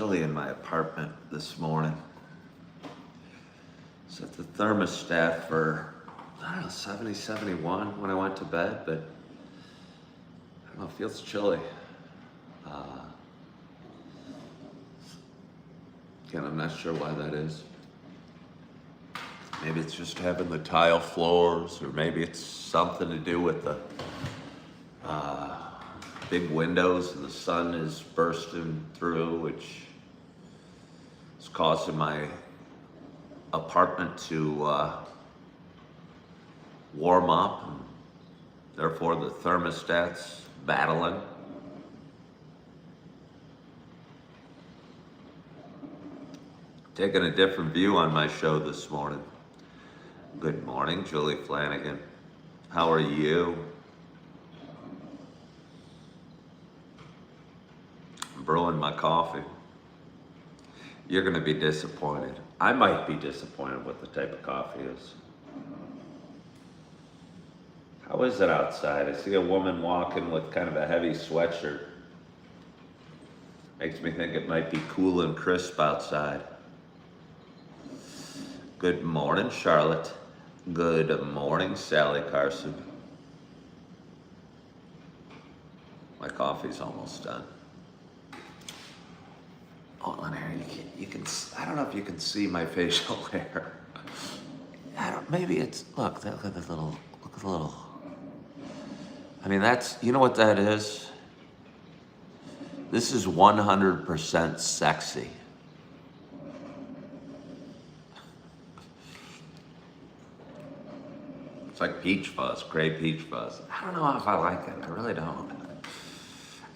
chilly in my apartment this morning. Set the thermostat for, I don't know, 70, 71 when I went to bed, but I don't know, it feels chilly. Again, I'm not sure why that is. Maybe it's just having the tile floors, or maybe it's something to do with the big windows and the sun is bursting through, which is causing my apartment to warm up, and therefore the thermostat's battling. Taking a different view on my show this morning. Good morning, Julie Flanagan. How are you? I'm brewing my coffee. You're gonna be disappointed. I might be disappointed what the type of coffee is. How is it outside? I see a woman walking with kind of a heavy sweatshirt. Makes me think it might be cool and crisp outside. Good morning, Charlotte. Good morning, Sally Carson. My coffee's almost done. Hold on here, you can, I don't know if you can see my facial hair. Maybe it's, look at the little, I mean, that's, you know what that is? This is 100% sexy. It's like peach fuzz, gray peach fuzz. I don't know if I like it, I really don't.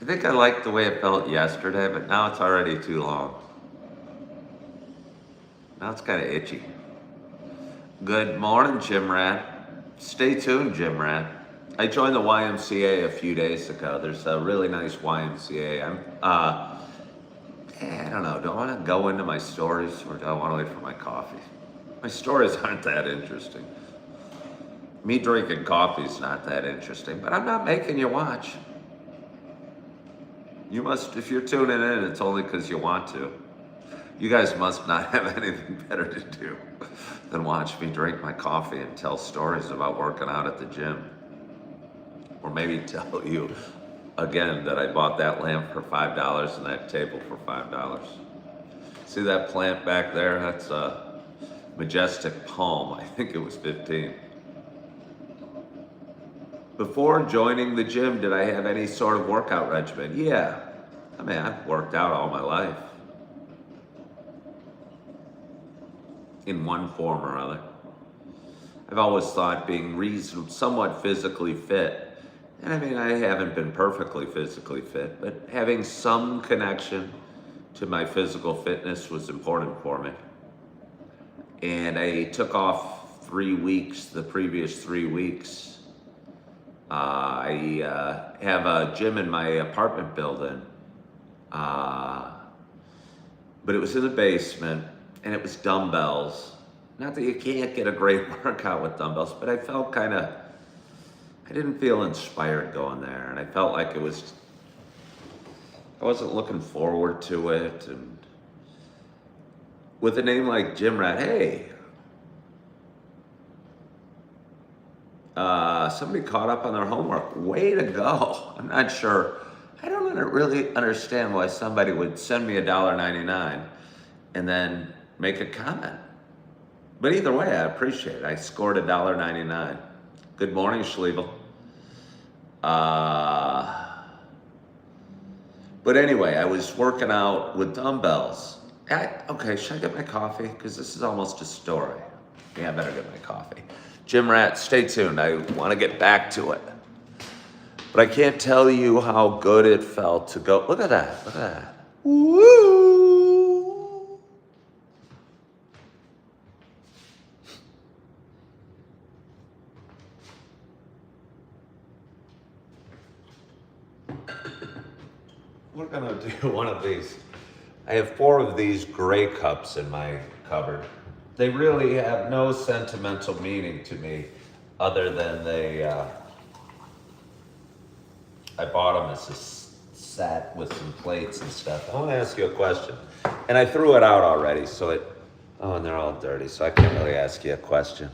I think I liked the way it felt yesterday, but now it's already too long. Now it's kind of itchy. Good morning, Jim Rat. Stay tuned, Jim Rat. I joined the YMCA a few days ago. There's a really nice YMCA. I don't know, do I want to go into my stories or do I want to wait for my coffee? My stories aren't that interesting. Me drinking coffee is not that interesting, but I'm not making you watch. You must, if you're tuning in, it's only because you want to. You guys must not have anything better to do than watch me drink my coffee and tell stories about working out at the gym. Or maybe tell you again that I bought that lamp for $5 and that table for $5. See that plant back there? That's a majestic palm. I think it was 15. Before joining the gym, did I have any sort of workout regimen? Yeah. I mean, I've worked out all my life. In one form or other. I've always thought being somewhat physically fit, and I mean, I haven't been perfectly physically fit, but having some connection to my physical fitness was important for me. And I took off 3 weeks, the previous 3 weeks. I have a gym in my apartment building, but it was in the basement and it was dumbbells. Not that you can't get a great workout with dumbbells, but I felt I didn't feel inspired going there, and I felt like I wasn't looking forward to it. And with a name like Gym Rat, hey, somebody caught up on their homework. Way to go. I'm not sure. I don't really understand why somebody would send me $1.99 and then make a comment. But either way, I appreciate it. I scored $1.99. Good morning, Schliebel. But anyway, I was working out with dumbbells. Okay, should I get my coffee? Because this is almost a story. Yeah, I better get my coffee. Jim Rat, stay tuned. I want to get back to it. But I can't tell you how good it felt to go. Look at that. Look at that. Woo! We're going to do one of these. I have 4 of these gray cups in my cupboard. They really have no sentimental meaning to me other than I bought them as a set with some plates and stuff. I want to ask you a question. And I threw it out already, so oh, and they're all dirty, so I can't really ask you a question.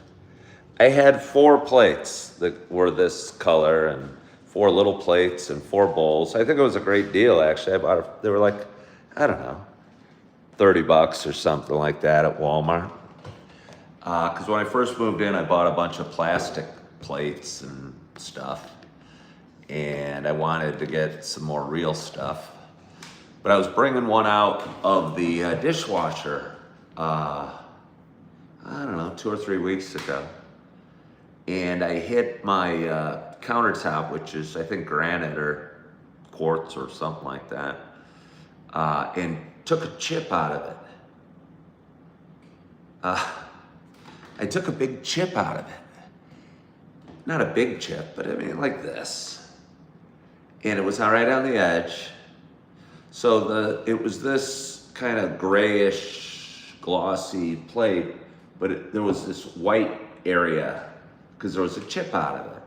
I had 4 plates that were this color and 4 little plates and 4 bowls. I think it was a great deal, actually. They were like, I don't know, $30 or something like that at Walmart. Because when I first moved in, I bought a bunch of plastic plates and stuff. And I wanted to get some more real stuff. But I was bringing one out of the dishwasher, I don't know, 2 or 3 weeks ago. And I hit my countertop, which is, I think, granite or quartz or something like that, and took a chip out of it. I took a big chip out of it. Not a big chip, but I mean like this. And it was right on the edge. So it was this kind of grayish, glossy plate, but there was this white area because there was a chip out of it.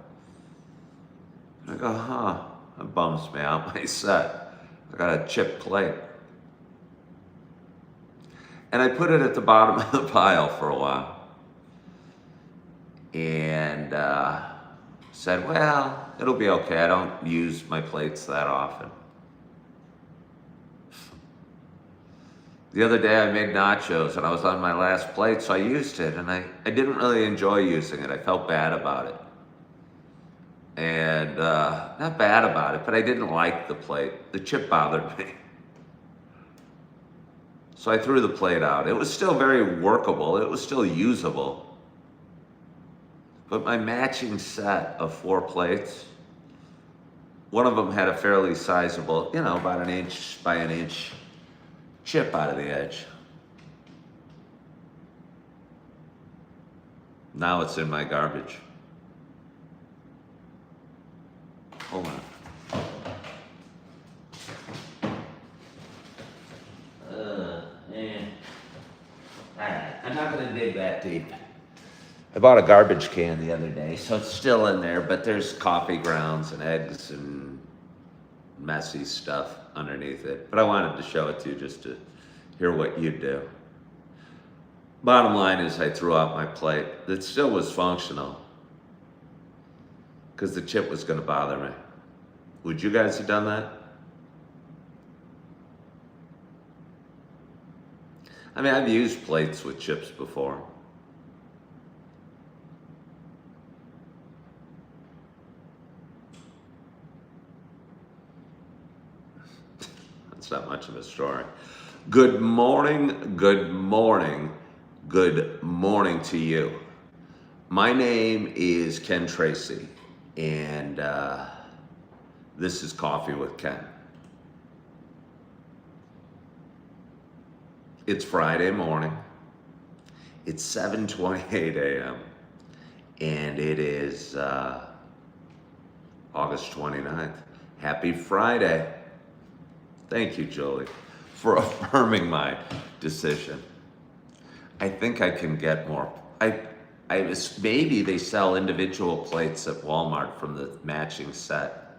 I go, that bums me out my set. I got a chip plate. And I put it at the bottom of the pile for a while. And said, well, it'll be okay. I don't use my plates that often. The other day I made nachos and I was on my last plate, so I used it, and I didn't really enjoy using it. I felt bad about it. And not bad about it, but I didn't like the plate. The chip bothered me. So I threw the plate out. It was still very workable. It was still usable. But my matching set of 4 plates, one of them had a fairly sizable, about 1 inch by 1 inch chip out of the edge. Now it's in my garbage. Hold on. Man. Alright, I'm not gonna dig that deep. I bought a garbage can the other day, so it's still in there, but there's coffee grounds and eggs and messy stuff underneath it. But I wanted to show it to you just to hear what you do. Bottom line is I threw out my plate. It still was functional because the chip was going to bother me. Would you guys have done that? I mean, I've used plates with chips before. That's not much of a story. Good morning, good morning, good morning to you. My name is Ken Tracy, and this is Coffee with Ken. It's Friday morning. It's 7:28 a.m. and it is August 29th. Happy Friday. Thank you, Julie, for affirming my decision. I think I can get more. Maybe they sell individual plates at Walmart from the matching set.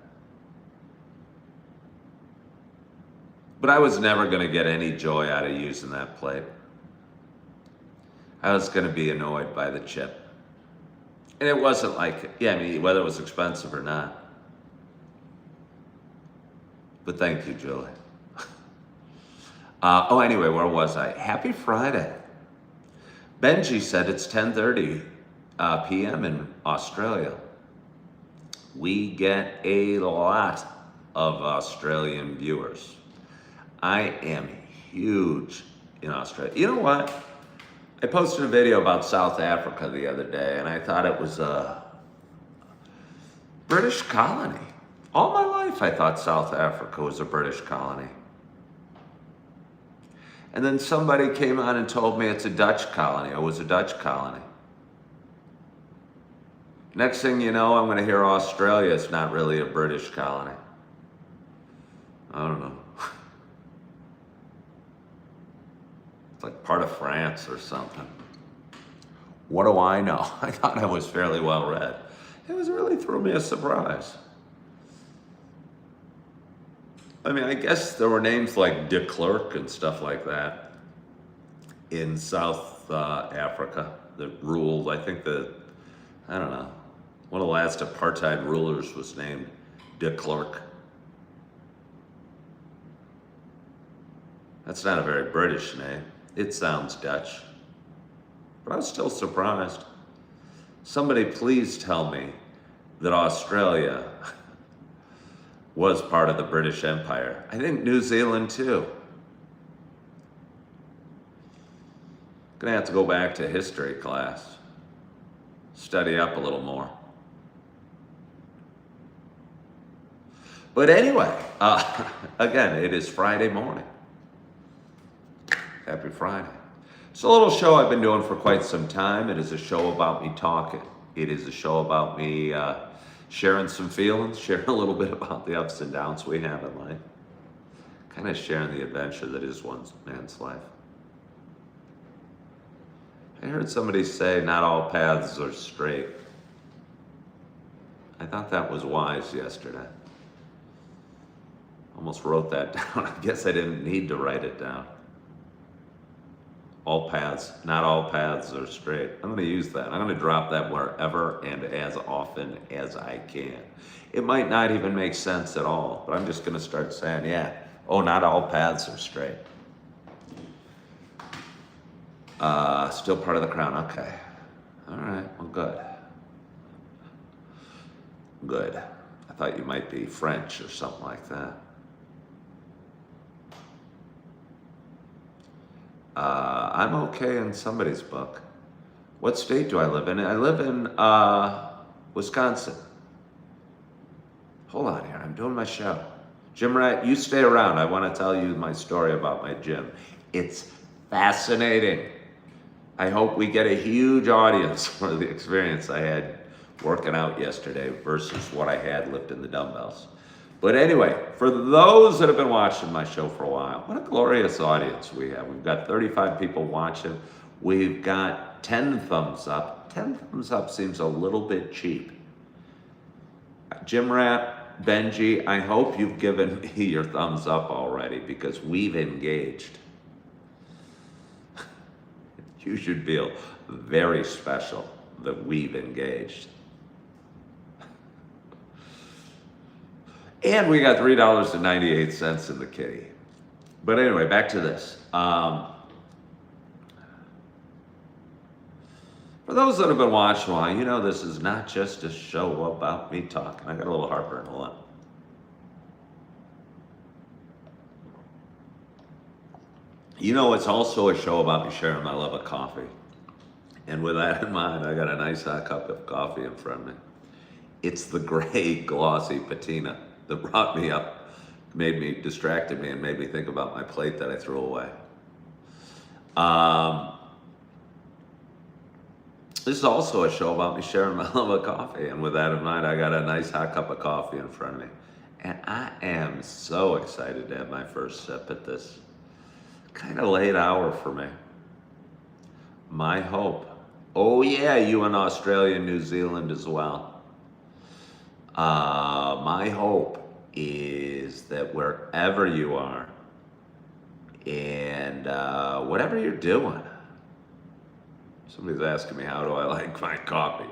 But I was never going to get any joy out of using that plate. I was going to be annoyed by the chip. And it wasn't like, whether it was expensive or not. But thank you, Julie. Anyway, where was I? Happy Friday. Benji said it's 10:30 p.m. in Australia. We get a lot of Australian viewers. I am huge in Australia. You know what? I posted a video about South Africa the other day, and I thought it was a British colony. All my life I thought South Africa was a British colony. And then somebody came on and told me it's a Dutch colony. It was a Dutch colony. Next thing you know, I'm going to hear Australia is not really a British colony. I don't know. It's like part of France or something. What do I know? I thought I was fairly well read. It really threw me a surprise. I mean, I guess there were names like de Klerk and stuff like that. in South Africa that ruled. I think I don't know, one of the last apartheid rulers was named de Klerk. That's not a very British name. It sounds Dutch. But I was still surprised. Somebody please tell me that Australia was part of the British Empire. I think New Zealand too. Gonna have to go back to history class, study up a little more. But anyway, again, it is Friday morning. Happy Friday. It's a little show I've been doing for quite some time. It is a show about me talking. It is a show about me sharing some feelings, sharing a little bit about the ups and downs we have in life. Kind of sharing the adventure that is one man's life. I heard somebody say not all paths are straight. I thought that was wise yesterday. Almost wrote that down. I guess I didn't need to write it down. Not all paths are straight. I'm going to use that. I'm going to drop that wherever and as often as I can. It might not even make sense at all, but I'm just going to start saying, yeah, not all paths are straight. Still part of the crown. Okay. All right. Well, good. Good. I thought you might be French or something like that. I'm okay in somebody's book. What state do I live in? I live in Wisconsin. Hold on here. I'm doing my show. Jim Rat, you stay around. I want to tell you my story about my gym. It's fascinating. I hope we get a huge audience for the experience I had working out yesterday versus what I had lifting the dumbbells. But anyway, for those that have been watching my show for a while, what a glorious audience we have. We've got 35 people watching. We've got 10 thumbs up. 10 thumbs up seems a little bit cheap. Jim Rat, Benji, I hope you've given me your thumbs up already because we've engaged. You should feel very special that we've engaged. And we got $3.98 in the kitty. But anyway, back to this. For those that have been watching a while, you know this is not just a show about me talking. I got a little heartburn. Hold on. You know, it's also a show about me sharing my love of coffee. And with that in mind, I got a nice hot cup of coffee in front of me. It's the gray, glossy patina that brought me up, distracted me, and made me think about my plate that I threw away. This is also a show about me sharing my love of coffee. And with that in mind, I got a nice hot cup of coffee in front of me. And I am so excited to have my first sip at this kind of late hour for me. My hope. Oh yeah, you in Australia and New Zealand as well. My hope is that wherever you are and whatever you're doing, somebody's asking me how do I like my coffee.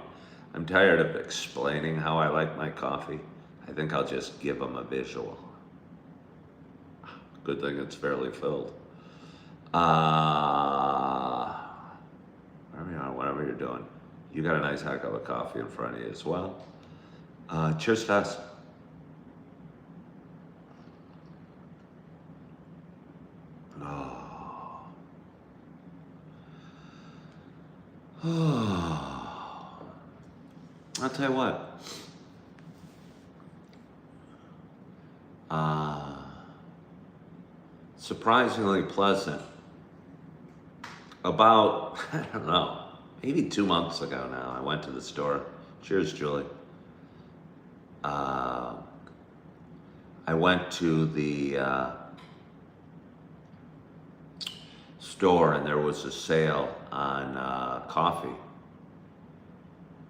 I'm tired of explaining how I like my coffee. I think I'll just give them a visual. Good thing it's fairly filled. Whatever you're doing, you got a nice hot cup of coffee in front of you as well. Cheers to us. I'll tell you what. Surprisingly pleasant. About, I don't know, maybe 2 months ago now, I went to the store. Cheers, Julie. I went to the store and there was a sale on coffee,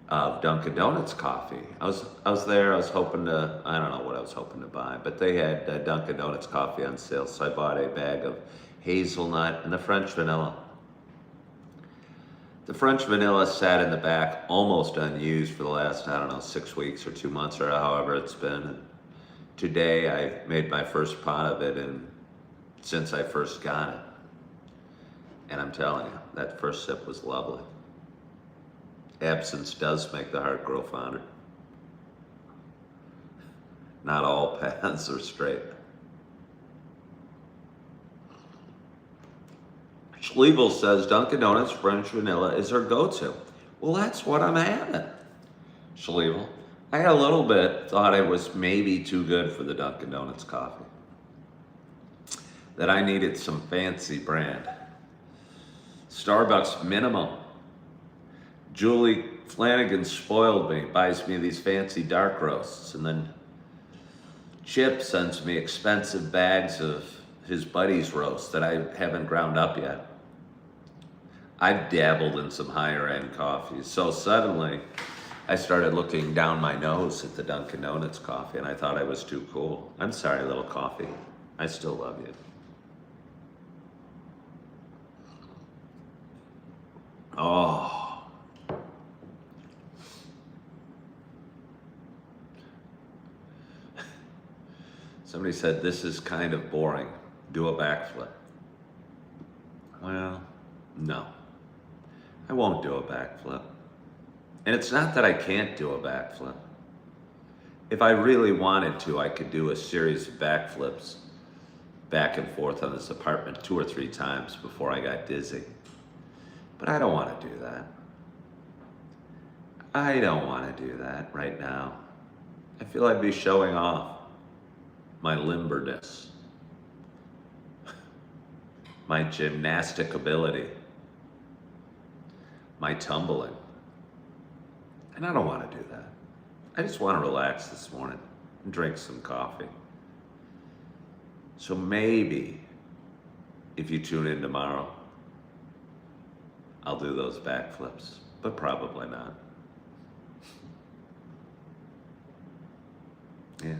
of Dunkin' Donuts coffee. I was there, I was hoping to, I don't know what I was hoping to buy, but they had Dunkin' Donuts coffee on sale, so I bought a bag of hazelnut and the French vanilla. The French vanilla sat in the back almost unused for the last, I don't know, 6 weeks or 2 months or however it's been. And today I made my first pot of it since I first got it. And I'm telling you, that first sip was lovely. Absence does make the heart grow fonder. Not all paths are straight. Schliebel says Dunkin' Donuts French vanilla is her go-to. Well, that's what I'm having, Schliebel. I had a little bit, thought it was maybe too good for the Dunkin' Donuts coffee. That I needed some fancy brand. Starbucks minimum. Julie Flanagan spoiled me, buys me these fancy dark roasts, and then Chip sends me expensive bags of his buddy's roast that I haven't ground up yet. I've dabbled in some higher end coffees, so suddenly I started looking down my nose at the Dunkin' Donuts coffee, and I thought I was too cool. I'm sorry, little coffee. I still love you. Oh. Somebody said, this is kind of boring. Do a backflip. Well, no. I won't do a backflip. And it's not that I can't do a backflip. If I really wanted to, I could do a series of backflips back and forth on this apartment 2 or 3 times before I got dizzy. But I don't want to do that. I don't want to do that right now. I feel I'd be showing off my limberness, my gymnastic ability, my tumbling. And I don't want to do that. I just want to relax this morning and drink some coffee. So maybe if you tune in tomorrow, I'll do those backflips, but probably not. Yeah.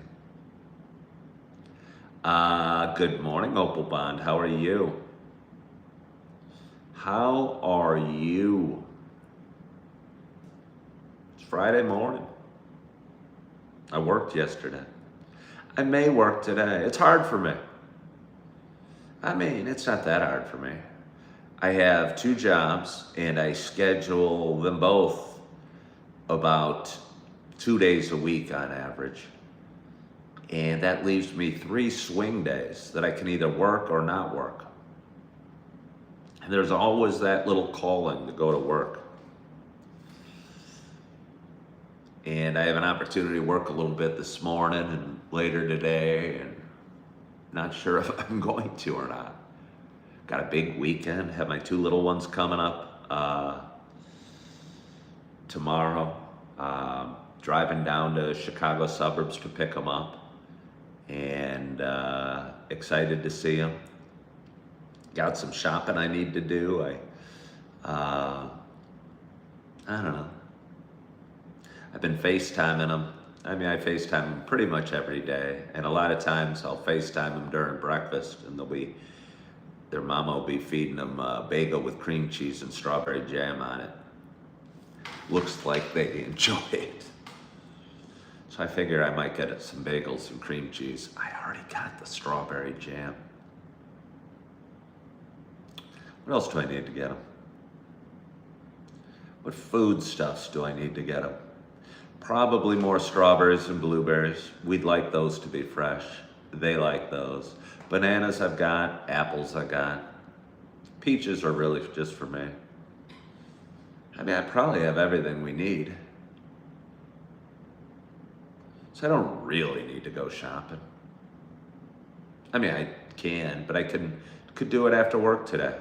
Good morning, Opal Bond. How are you? How are you? It's Friday morning. I worked yesterday. I may work today. It's hard for me. I mean, it's not that hard for me. I have 2 jobs and I schedule them both about 2 days a week on average. And that leaves me 3 swing days that I can either work or not work. And there's always that little calling to go to work. And I have an opportunity to work a little bit this morning and later today, and not sure if I'm going to or not. Got a big weekend, have my 2 little ones coming up tomorrow. Driving down to Chicago suburbs to pick them up. And excited to see them. Got some shopping I need to do. I don't know. I've been FaceTiming them. I mean, I FaceTime them pretty much every day, and a lot of times I'll FaceTime them during breakfast, and their mama will be feeding them a bagel with cream cheese and strawberry jam on it. Looks like they enjoy it. So I figure I might get some bagels and cream cheese. I already got the strawberry jam. What else do I need to get them? What foodstuffs do I need to get them? Probably more strawberries and blueberries. We'd like those to be fresh. They like those. Bananas I've got, apples I got. Peaches are really just for me. I mean, I probably have everything we need. So I don't really need to go shopping. I mean, I can, but I could do it after work today.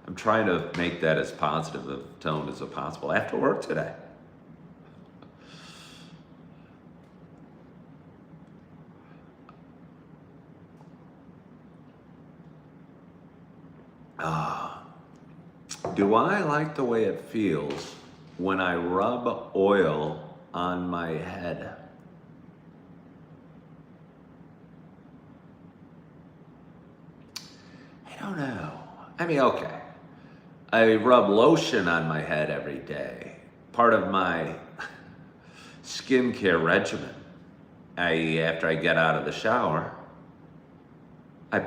I'm trying to make that as positive a tone as possible. After work today. Do I like the way it feels when I rub oil on my head? I don't know. I mean, okay. I rub lotion on my head every day. Part of my skincare regimen. After I get out of the shower, I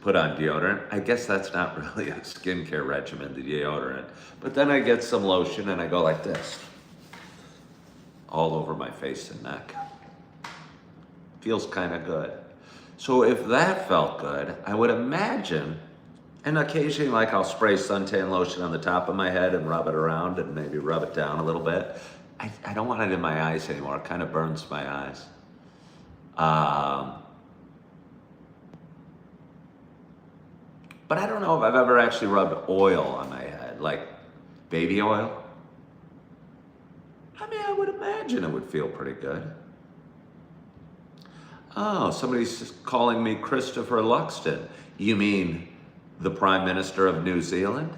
put on deodorant. I guess that's not really a skincare regimen, the deodorant. But then I get some lotion and I go like this, all over my face and neck. Feels kind of good. So if that felt good, I would imagine, and occasionally like I'll spray suntan lotion on the top of my head and rub it around and maybe rub it down a little bit. I don't want it in my eyes anymore. It kind of burns my eyes. But I don't know if I've ever actually rubbed oil on my head, like baby oil. I mean, I would imagine it would feel pretty good. Oh, somebody's calling me Christopher Luxton. You mean the Prime Minister of New Zealand?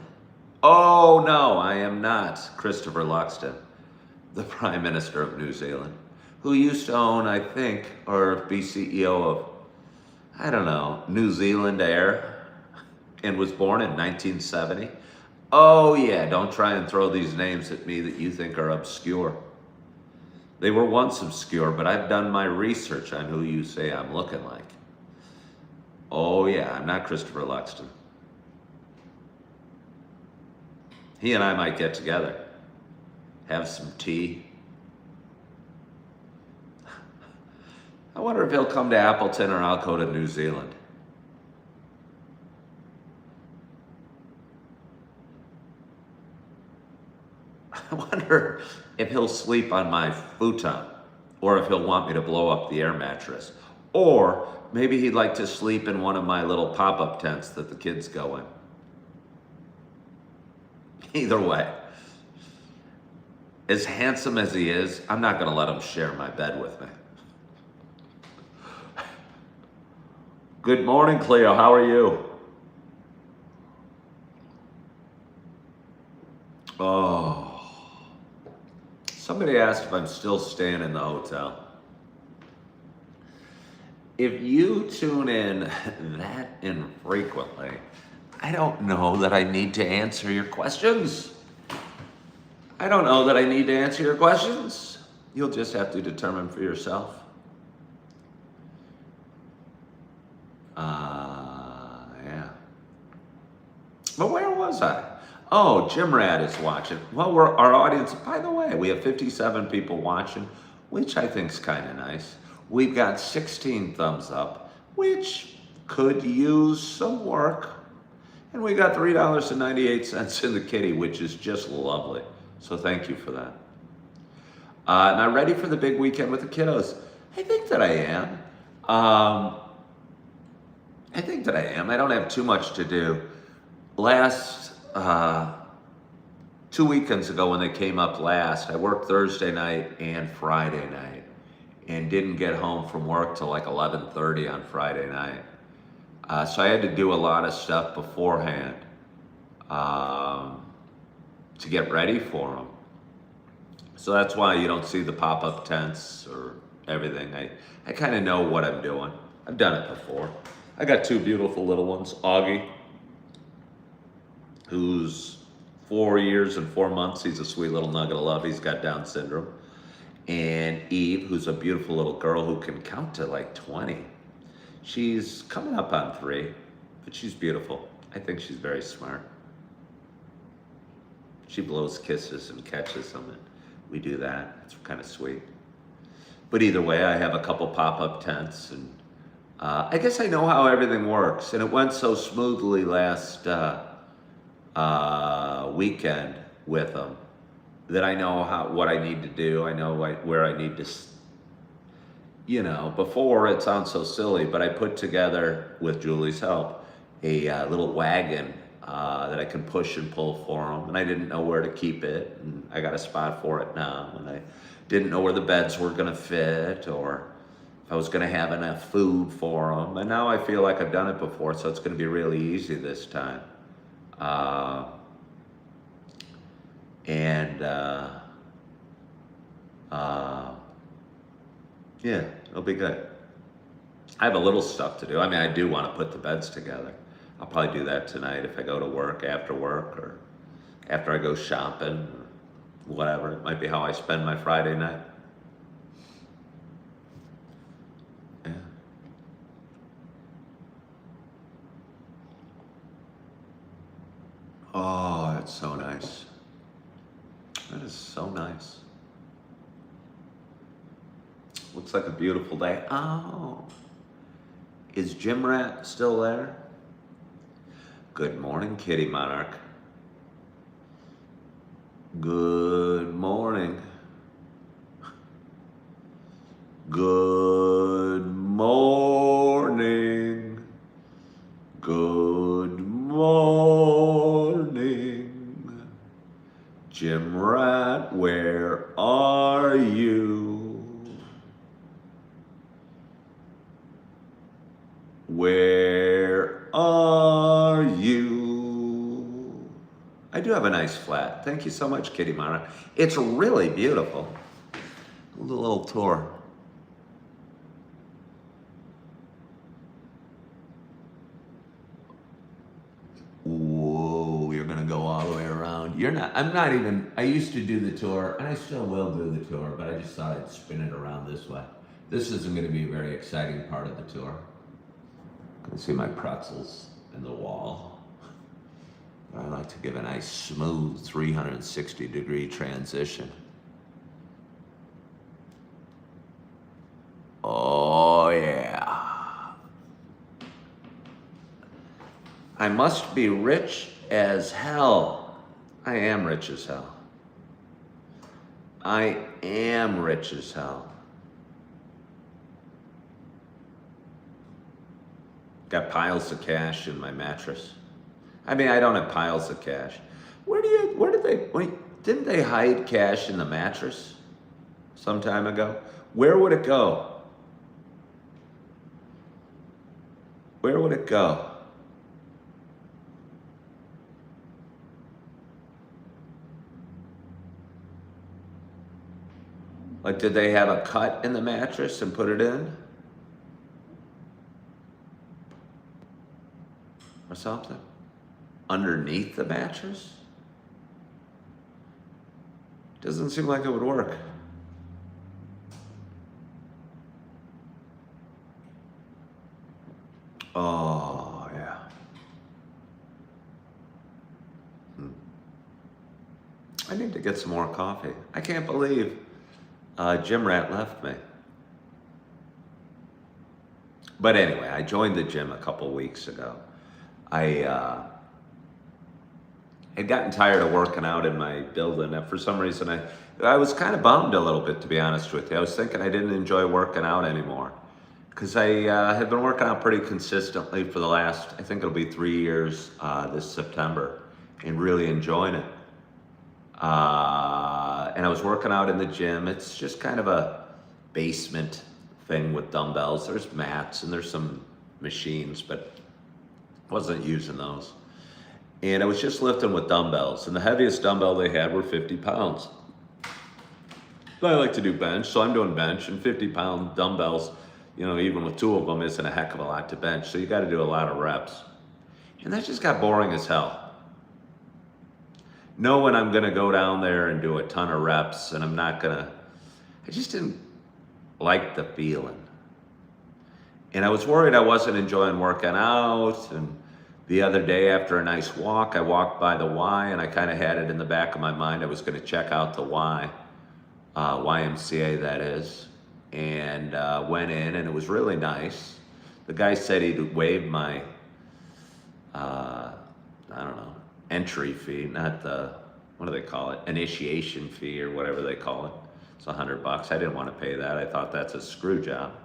Oh, no, I am not Christopher Luxton, the Prime Minister of New Zealand, who used to own, I think, or be CEO of, I don't know, New Zealand Air, and was born in 1970. Oh yeah, don't try and throw these names at me that you think are obscure. They were once obscure, but I've done my research on who you say I'm looking like. Oh yeah, I'm not Christopher Luxton. He and I might get together, have some tea. I wonder if he'll come to Appleton or I'll go to New Zealand. I wonder if he'll sleep on my futon, or if he'll want me to blow up the air mattress. Or maybe he'd like to sleep in one of my little pop-up tents that the kids go in. Either way, as handsome as he is, I'm not going to let him share my bed with me. Good morning, Cleo. How are you? Oh. Somebody asked if I'm still staying in the hotel. If you tune in that infrequently, I don't know that I need to answer your questions. I don't know that I need to answer your questions. You'll just have to determine for yourself. Yeah. But where was I? Oh, Jim Rad is watching. Well, our audience, by the way, we have 57 people watching, which I think is kind of nice. We've got 16 thumbs up, which could use some work. And we got $3.98 in the kitty, which is just lovely. So thank you for that. Now, ready for the big weekend with the kiddos? I think that I am. I don't have too much to do. Last 2 weekends ago when they came up last, I worked Thursday night and Friday night and didn't get home from work till like 11:30 on Friday night. So I had to do a lot of stuff beforehand to get ready for them. So that's why you don't see the pop-up tents or everything. I kind of know what I'm doing. I've done it before. I got two beautiful little ones, Augie, who's 4 years and 4 months. He's a sweet little nugget of love. He's got Down syndrome. And Eve, who's a beautiful little girl who can count to like 20. She's coming up on 3, but she's beautiful. I think she's very smart. She blows kisses and catches them, and we do that. It's kind of sweet. But either way, I have a couple pop-up tents, and I guess I know how everything works. And it went so smoothly last weekend with them that I know what I need to do. I know where I need to, before it sounds so silly, but I put together, with Julie's help, a little wagon that I can push and pull for them. And I didn't know where to keep it. And I got a spot for it now. And I didn't know where the beds were going to fit or if I was going to have enough food for them. And now I feel like I've done it before, so it's going to be really easy this time. Yeah, it'll be good. I have a little stuff to do. I mean, I do want to put the beds together. I'll probably do that tonight if I go to work, after work, or after I go shopping, whatever. It might be how I spend my Friday night. Yeah. Oh, it's so nice. That is so nice. Looks like a beautiful day. Oh, is Jim Rat still there? Good morning, Kitty Monarch. Good morning. Good morning. Good morning. Jim Rat, where are you? Where are you? I do have a nice flat. Thank you so much, Kitty Mara. It's really beautiful. A little tour. Whoa, you're gonna go all the way around. I used to do the tour, and I still will do the tour, but I just thought I'd spin it around this way. This isn't gonna be a very exciting part of the tour. You can see my pretzels in the wall. I like to give a nice smooth 360-degree transition. Oh yeah. I must be rich as hell. I am rich as hell. I am rich as hell. Got piles of cash in my mattress. I mean, I don't have piles of cash. Didn't they hide cash in the mattress some time ago? Where would it go? Where would it go? Like, did they have a cut in the mattress and put it in? Or something? Underneath the mattress? Doesn't seem like it would work. Oh, yeah. I need to get some more coffee. I can't believe Jim Rat left me. But anyway, I joined the gym a couple weeks ago. I had gotten tired of working out in my building, and for some reason I was kind of bummed a little bit, to be honest with you. I was thinking I didn't enjoy working out anymore, because I had been working out pretty consistently for the last, I think it'll be 3 years this September, and really enjoying it. And I was working out in the gym. It's just kind of a basement thing with dumbbells. There's mats and there's some machines, but wasn't using those. And I was just lifting with dumbbells, and the heaviest dumbbell they had were 50 pounds. I like to do bench, so I'm doing bench, and 50-pound dumbbells, you know, even with 2 of them, isn't a heck of a lot to bench, so you got to do a lot of reps. And that just got boring as hell. Knowing I'm going to go down there and do a ton of reps, and I just didn't like the feeling. And I was worried I wasn't enjoying working out. And the other day after a nice walk, I walked by the Y, and I kind of had it in the back of my mind I was going to check out the Y, YMCA that is, and went in, and it was really nice. The guy said he'd waive my, I don't know, entry fee, not the, what do they call it, initiation fee or whatever they call it. It's $100. I didn't want to pay that. I thought that's a screw job.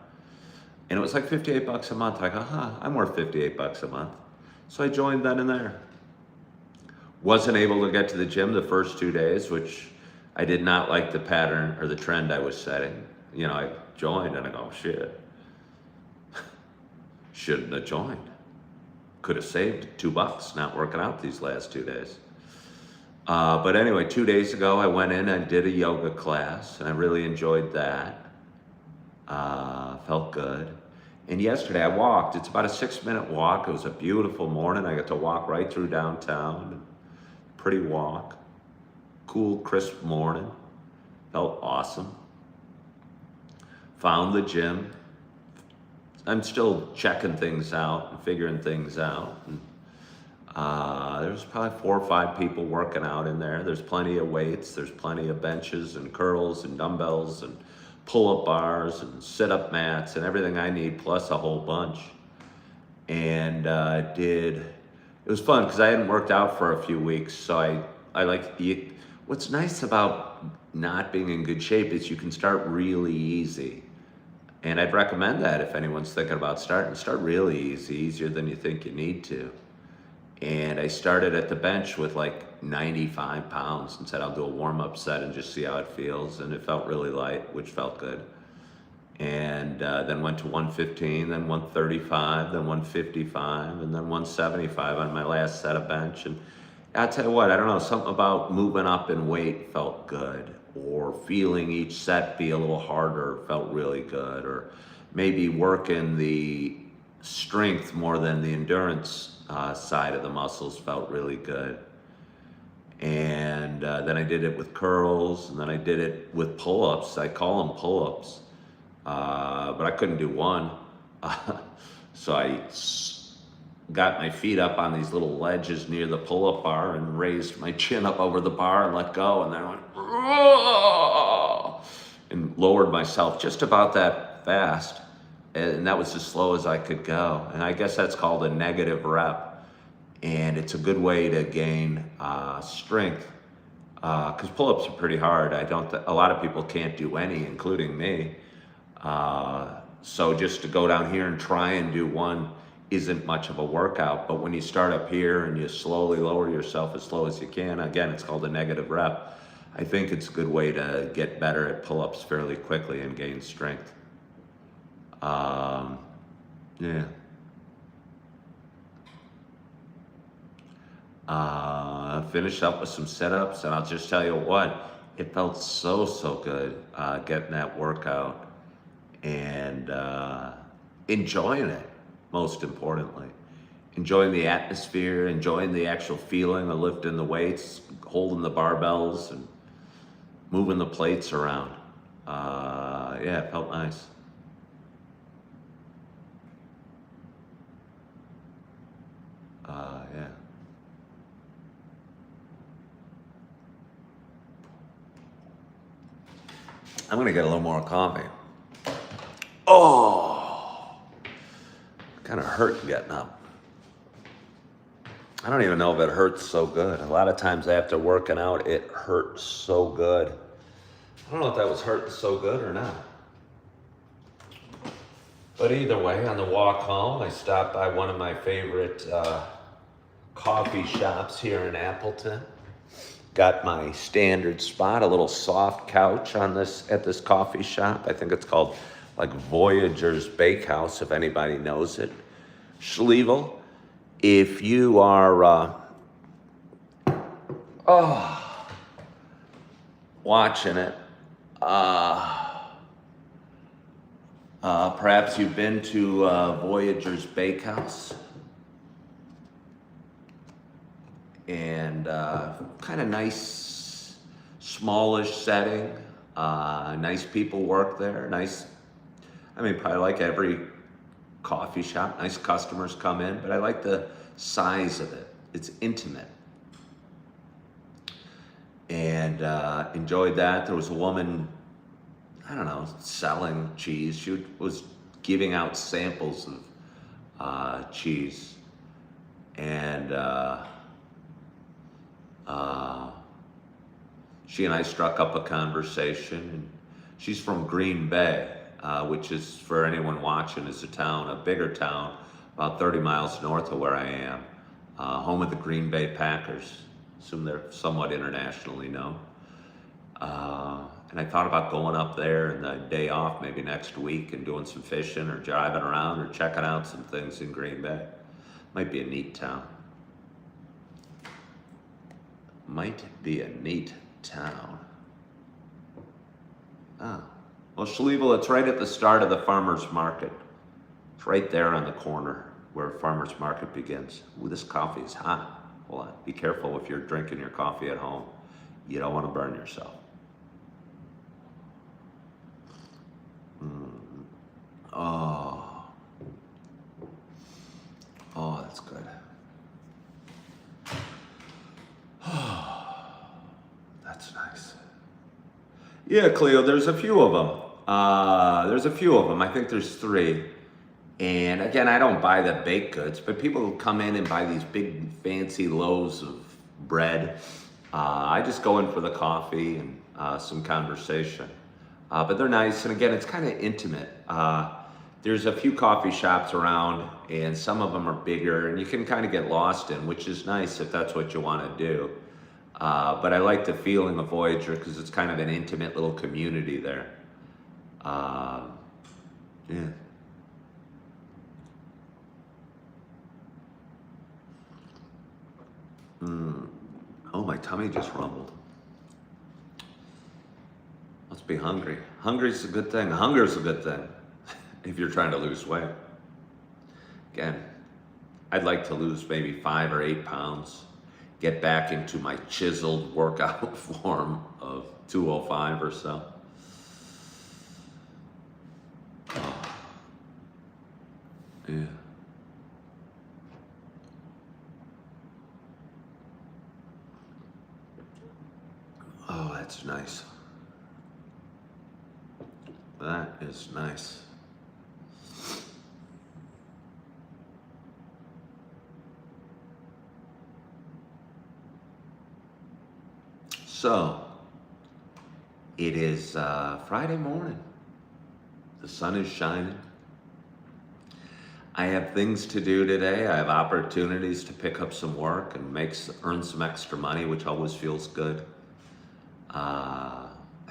And it was like $58 a month. I go, I'm worth $58 a month. So I joined then and there. Wasn't able to get to the gym the first 2 days, which I did not like the pattern or the trend I was setting. You know, I joined and I go, shit. Shouldn't have joined. Could have saved $2 not working out these last 2 days. But anyway, 2 days ago, I went in and did a yoga class, and I really enjoyed that. Felt good. And yesterday I walked. It's about a 6-minute walk. It was a beautiful morning. I got to walk right through downtown. pretty walk, cool, crisp morning, felt awesome. Found the gym. I'm still checking things out and figuring things out. And, there's probably 4 or 5 people working out in there. There's plenty of weights. There's plenty of benches and curls and dumbbells and pull-up bars and sit-up mats and everything I need, plus a whole bunch. And it was fun because I hadn't worked out for a few weeks, so I like what's nice about not being in good shape is you can start really easy. And I'd recommend that if anyone's thinking about starting, start really easy, easier than you think you need to. And I started at the bench with like 95 pounds and said I'll do a warm-up set and just see how it feels. And it felt really light, which felt good. And then went to 115, then 135, then 155, and then 175 on my last set of bench. And I'll tell you what, I don't know, something about moving up in weight felt good, or feeling each set be a little harder felt really good, or maybe working the strength more than the endurance side of the muscles felt really good. And then I did it with curls, and then I did it with pull-ups. I call them pull-ups, but I couldn't do one. So I got my feet up on these little ledges near the pull-up bar and raised my chin up over the bar and let go, and then I went, "Whoa!" and lowered myself just about that fast. And that was as slow as I could go. And I guess that's called a negative rep. And it's a good way to gain strength, because pull-ups are pretty hard. A lot of people can't do any, including me. So just to go down here and try and do one isn't much of a workout. But when you start up here and you slowly lower yourself as slow as you can, again, it's called a negative rep. I think it's a good way to get better at pull-ups fairly quickly and gain strength. Yeah. Finished up with some sit-ups, and I'll just tell you what, it felt so good getting that workout and enjoying it, most importantly. Enjoying the atmosphere, enjoying the actual feeling of lifting the weights, holding the barbells, and moving the plates around. Yeah, it felt nice. Yeah. I'm gonna get a little more coffee. Oh, kind of hurt getting up. I don't even know if it hurts so good. A lot of times after working out, it hurts so good. I don't know if that was hurting so good or not. But either way, on the walk home, I stopped by one of my favorite coffee shops here in Appleton. Got my standard spot, a little soft couch at this coffee shop. I think it's called like Voyager's Bakehouse, if anybody knows it. Schlevel, if you are watching it, perhaps you've been to Voyager's Bakehouse. And kind of nice, smallish setting. Nice people work there. Probably like every coffee shop. Nice customers come in, but I like the size of it. It's intimate. And enjoyed that. There was a woman, I don't know, selling cheese. She was giving out samples of cheese. And she and I struck up a conversation, and she's from Green Bay, which is, for anyone watching, is a bigger town, about 30 miles north of where I am, home of the Green Bay Packers. Assume they're somewhat internationally known. And I thought about going up there and the day off, maybe next week, and doing some fishing or driving around or checking out some things in Green Bay. Might be a neat town. Might be a neat town. Well, Schlevel, it's right at the start of the farmer's market. It's right there on the corner where farmer's market begins. Ooh, this coffee is hot. hold on. Be careful if you're drinking your coffee at home. You don't want to burn yourself. Oh, oh, that's good. That's nice. Yeah, Cleo, there's a few of them. I think there's three. And again, I don't buy the baked goods, but people come in and buy these big fancy loaves of bread. I just go in for the coffee and some conversation. But they're nice, and again, it's kind of intimate. There's a few coffee shops around, and some of them are bigger, and you can kind of get lost in, which is nice if that's what you want to do. But I like the feeling of Voyager because it's kind of an intimate little community there. Yeah. Oh, my tummy just rumbled. Must be hungry. Hungry's a good thing. Hunger's a good thing if you're trying to lose weight. Again, I'd like to lose maybe 5 or 8 pounds, get back into my chiseled workout form of 205 or so. Oh. Yeah. Oh, that's nice. That is nice. So, it is Friday morning. The sun is shining. I have things to do today. I have opportunities to pick up some work and earn some extra money, which always feels good. I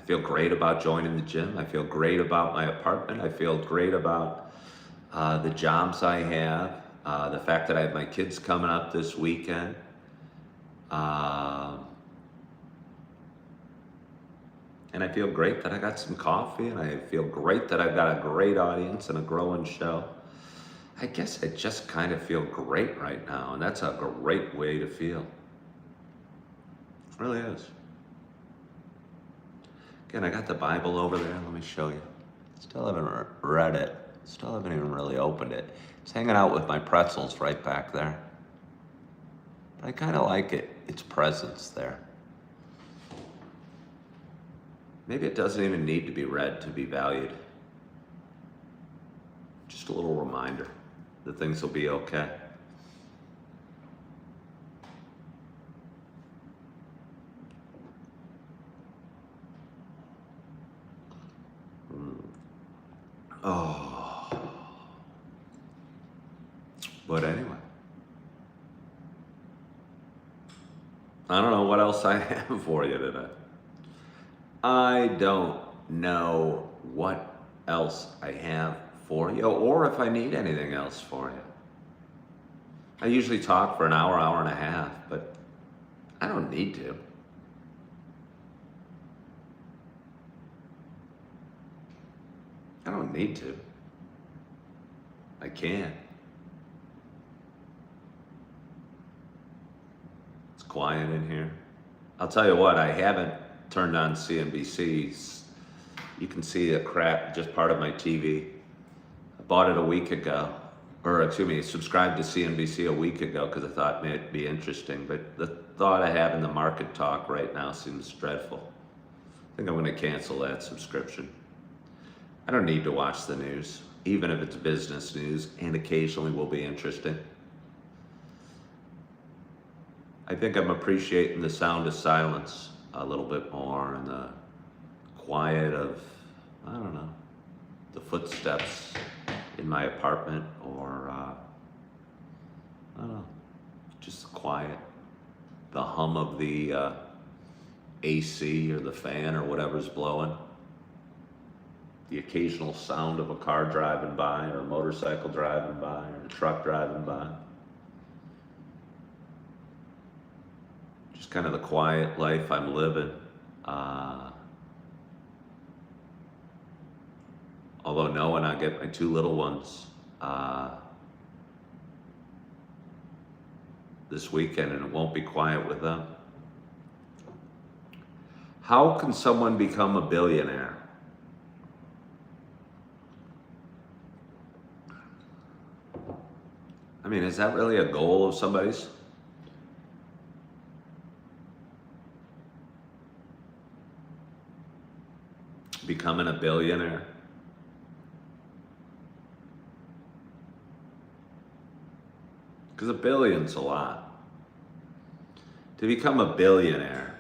feel great about joining the gym. I feel great about my apartment. I feel great about the jobs I have, the fact that I have my kids coming up this weekend. And I feel great that I got some coffee, and I feel great that I've got a great audience and a growing show. I guess I just kind of feel great right now, and that's a great way to feel. It really is. Again, I got the Bible over there. Let me show you. Still haven't read it. Still haven't even really opened it. It's hanging out with my pretzels right back there. But I kind of like it, its presence there. Maybe it doesn't even need to be read to be valued. Just a little reminder that things will be okay. Oh. But anyway. I don't know what else I have for you today. I don't know what else I have for you, or if I need anything else for you. I usually talk for an hour, hour and a half, but I don't need to. I don't need to. I can. It's quiet in here. I'll tell you what, I haven't turned on CNBC. You can see a crack, just part of my TV. I bought it a week ago, or excuse me, subscribed to CNBC a week ago because I thought it might be interesting, but the thought I have in the market talk right now seems dreadful. I think I'm going to cancel that subscription. I don't need to watch the news, even if it's business news, and occasionally will be interesting. I think I'm appreciating the sound of silence a little bit more, and the quiet of, I don't know, the footsteps in my apartment, or I don't know, just quiet. The hum of the AC or the fan or whatever's blowing. The occasional sound of a car driving by, or a motorcycle driving by, or a truck driving by. Just kind of the quiet life I'm living. Although knowing I get my 2 little ones this weekend, and it won't be quiet with them. How can someone become a billionaire? I mean, is that really a goal of somebody's? Becoming a billionaire? Because a billion's a lot. To become a billionaire,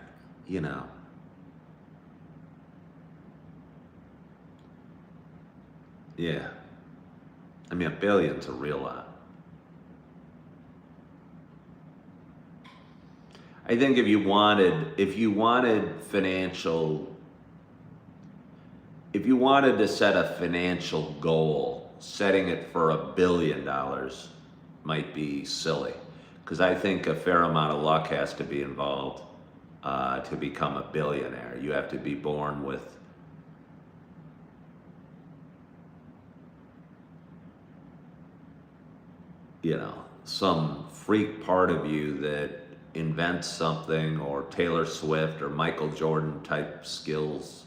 you know, yeah. I mean, a billion's a real lot. I think if you wanted financial, if you wanted to set a financial goal, setting it for $1 billion might be silly, because I think a fair amount of luck has to be involved to become a billionaire. You have to be born with some freak part of you that invents something, or Taylor Swift or Michael Jordan type skills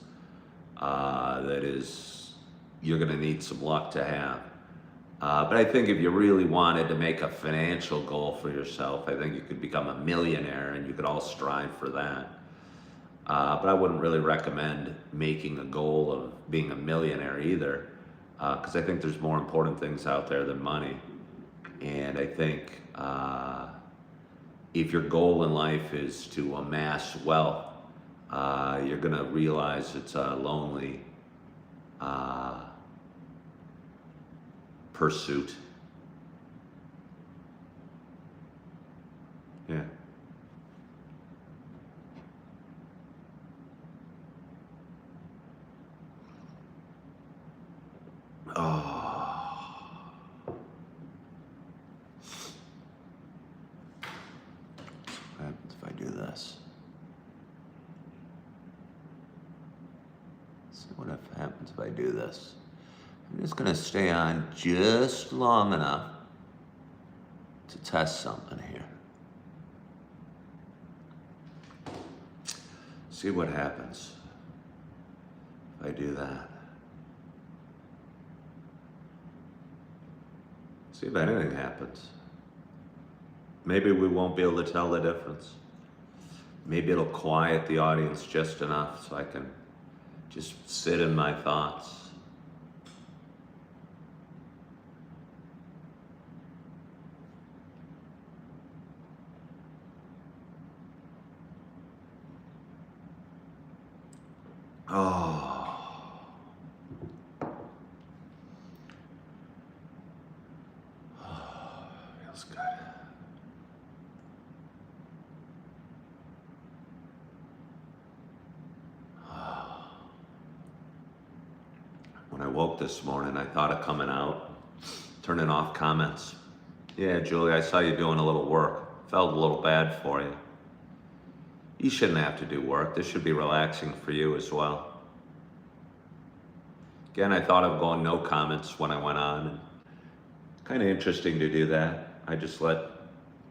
that is, you're going to need some luck to have. But I think if you really wanted to make a financial goal for yourself, I think you could become a millionaire, and you could all strive for that. But I wouldn't really recommend making a goal of being a millionaire either, because I think there's more important things out there than money. And I think if your goal in life is to amass wealth, you're going to realize it's a lonely pursuit. Yeah. Oh. What happens if I do this? So what happens if I do this? I'm just going to stay on just long enough to test something here. See what happens if I do that. See if anything happens. Maybe we won't be able to tell the difference. Maybe it'll quiet the audience just enough so I can just sit in my thoughts. Oh. Feels good. When I woke this morning, I thought of coming out, turning off comments. Yeah, Julie, I saw you doing a little work. Felt a little bad for you. You shouldn't have to do work. This should be relaxing for you as well. Again, I thought of going no comments when I went on. Kind of interesting to do that. I just let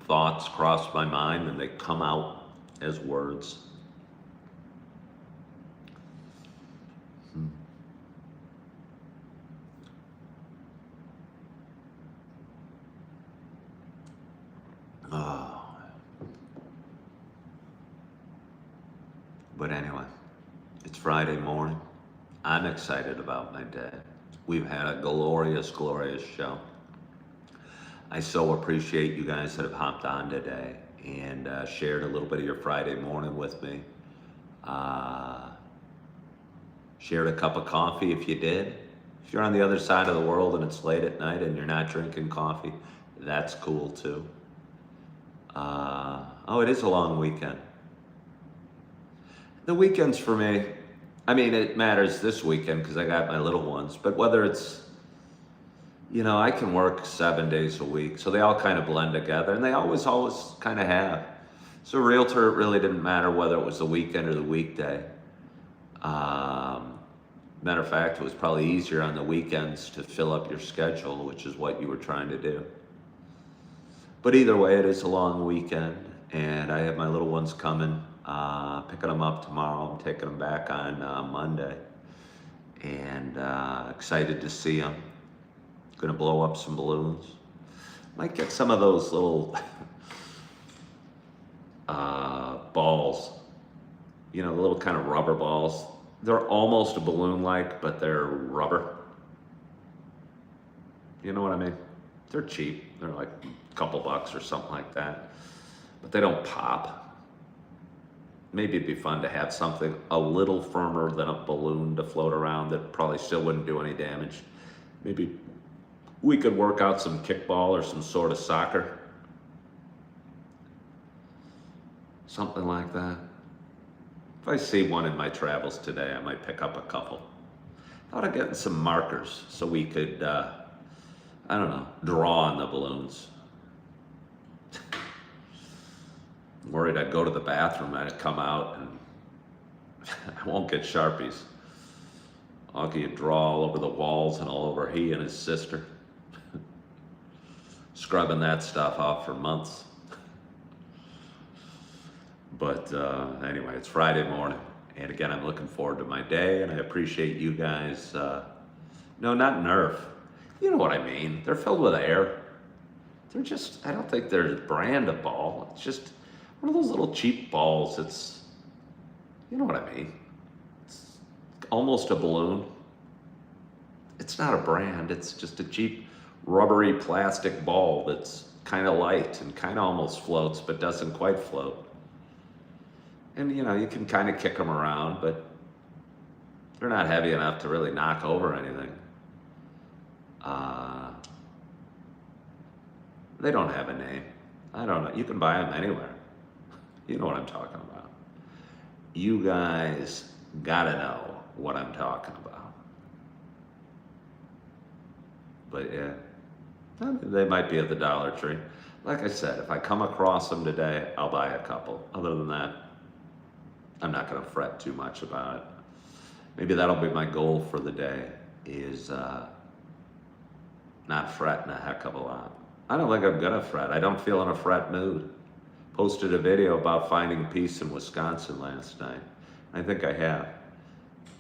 thoughts cross my mind and they come out as words. Oh. But anyway, it's Friday morning. I'm excited about my day. We've had a glorious, glorious show. I so appreciate you guys that have hopped on today and shared a little bit of your Friday morning with me. Shared a cup of coffee if you did. If you're on the other side of the world and it's late at night and you're not drinking coffee, that's cool too. Oh, it is a long weekend. The weekends for me, I mean, it matters this weekend because I got my little ones, but whether it's, I can work 7 days a week, so they all kind of blend together, and they always kind of have. So realtor, it really didn't matter whether it was the weekend or the weekday. Matter of fact, it was probably easier on the weekends to fill up your schedule, which is what you were trying to do. But either way, it is a long weekend, and I have my little ones coming, picking them up tomorrow. I'm taking them back on Monday, and excited to see them. Gonna blow up some balloons. Might get some of those little balls, you know, the little kind of rubber balls. They're almost a balloon-like, but they're rubber. You know what I mean? They're cheap. They're like a couple bucks or something like that, but they don't pop. Maybe it'd be fun to have something a little firmer than a balloon to float around that probably still wouldn't do any damage. Maybe we could work out some kickball or some sort of soccer. Something like that. If I see one in my travels today, I might pick up a couple. Thought of getting some markers so we could, I don't know, draw on the balloons. I'm worried I'd go to the bathroom and I'd come out and I won't get Sharpies. I'll get draw all over the walls and all over he and his sister. Scrubbing that stuff off for months. But anyway, it's Friday morning, and again, I'm looking forward to my day, and I appreciate you guys. No, not Nerf. You know what I mean. They're filled with air. They're just, I don't think they're a brand of ball. It's just one of those little cheap balls. It's, you know what I mean. It's almost a balloon. It's not a brand. It's just a cheap rubbery plastic ball that's kind of light and kind of almost floats, but doesn't quite float. And you know, you can kind of kick them around, but they're not heavy enough to really knock over anything. They don't have a name. I don't know. You can buy them anywhere. You know what I'm talking about. You guys gotta know what I'm talking about. But yeah, they might be at the Dollar Tree. Like I said, if I come across them today, I'll buy a couple. Other than that, I'm not going to fret too much about it. Maybe that'll be my goal for the day, is not fretting a heck of a lot. I don't think I'm going to fret. I don't feel in a fret mood. Posted a video about finding peace in Wisconsin last night. I think I have.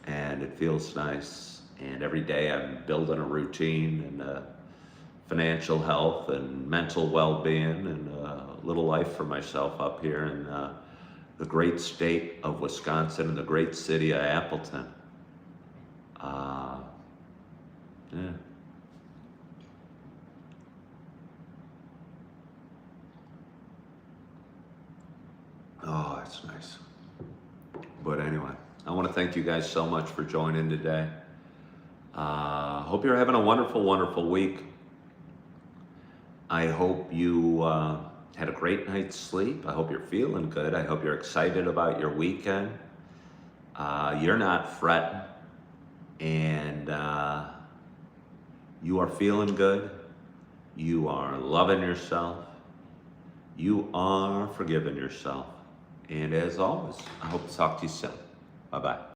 And it feels nice. And every day I'm building a routine and financial health and mental well-being and a little life for myself up here in the great state of Wisconsin and the great city of Appleton. Yeah. Oh, it's nice. But anyway, I want to thank you guys so much for joining today. Hope you're having a wonderful, wonderful week. I hope you had a great night's sleep. I hope you're feeling good. I hope you're excited about your weekend. You're not fretting, and you are feeling good. You are loving yourself. You are forgiving yourself. And as always, I hope to talk to you soon. Bye-bye.